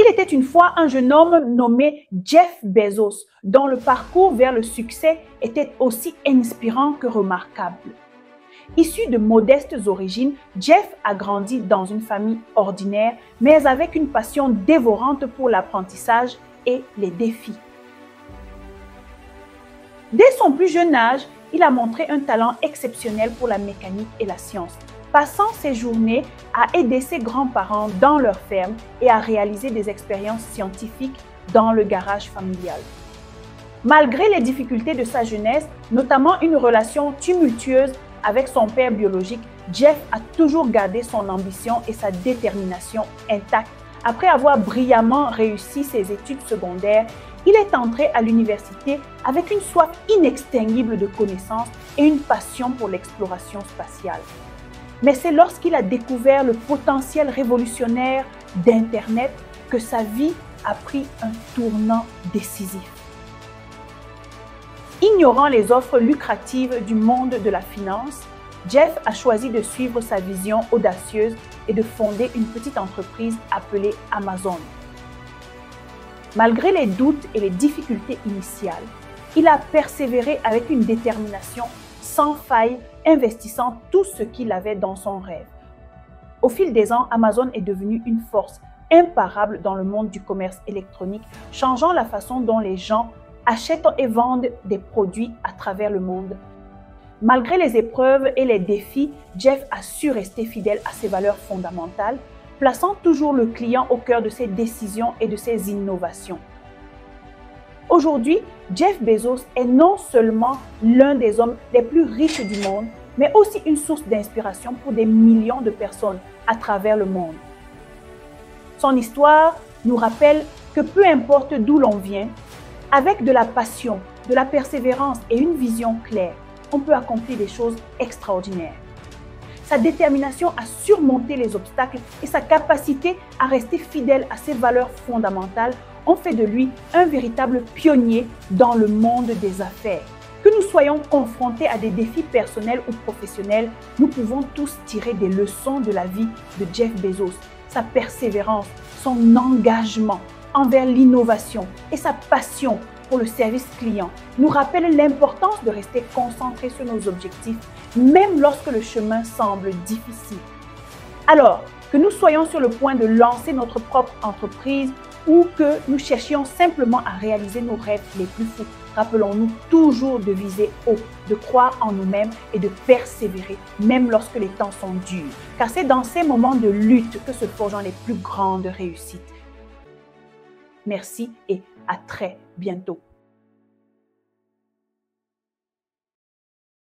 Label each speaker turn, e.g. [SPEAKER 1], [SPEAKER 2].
[SPEAKER 1] était une fois un jeune homme nommé Jeff Bezos, dont le parcours vers le succès était aussi inspirant que remarquable. Issu de modestes origines, Jeff a grandi dans une famille ordinaire, mais avec une passion dévorante pour l'apprentissage et les défis. Dès son plus jeune âge, il a montré un talent exceptionnel pour la mécanique et la science, passant ses journées à aider ses grands-parents dans leur ferme et à réaliser des expériences scientifiques dans le garage familial. Malgré les difficultés de sa jeunesse, notamment une relation tumultueuse avec son père biologique, Jeff a toujours gardé son ambition et sa détermination intactes. Après avoir brillamment réussi ses études secondaires, il est entré à l'université avec une soif inextinguible de connaissances et une passion pour l'exploration spatiale. Mais c'est lorsqu'il a découvert le potentiel révolutionnaire d'Internet que sa vie a pris un tournant décisif. Ignorant les offres lucratives du monde de la finance, Jeff a choisi de suivre sa vision audacieuse et de fonder une petite entreprise appelée Amazon. Malgré les doutes et les difficultés initiales, il a persévéré avec une détermination sans faille, investissant tout ce qu'il avait dans son rêve. Au fil des ans, Amazon est devenue une force imparable dans le monde du commerce électronique, changeant la façon dont les gens achètent et vendent des produits à travers le monde. Malgré les épreuves et les défis, Jeff a su rester fidèle à ses valeurs fondamentales, plaçant toujours le client au cœur de ses décisions et de ses innovations. Aujourd'hui, Jeff Bezos est non seulement l'un des hommes les plus riches du monde, mais aussi une source d'inspiration pour des millions de personnes à travers le monde. Son histoire nous rappelle que peu importe d'où l'on vient, avec de la passion, de la persévérance et une vision claire, on peut accomplir des choses extraordinaires. Sa détermination à surmonter les obstacles et sa capacité à rester fidèle à ses valeurs fondamentales ont fait de lui un véritable pionnier dans le monde des affaires. Que nous soyons confrontés à des défis personnels ou professionnels, nous pouvons tous tirer des leçons de la vie de Jeff Bezos, sa persévérance, son engagement envers l'innovation et sa passion pour le service client nous rappellent l'importance de rester concentré sur nos objectifs, même lorsque le chemin semble difficile. Alors, que nous soyons sur le point de lancer notre propre entreprise ou que nous cherchions simplement à réaliser nos rêves les plus fous, rappelons-nous toujours de viser haut, de croire en nous-mêmes et de persévérer, même lorsque les temps sont durs. Car c'est dans ces moments de lutte que se forgent les plus grandes réussites. Merci et à très bientôt.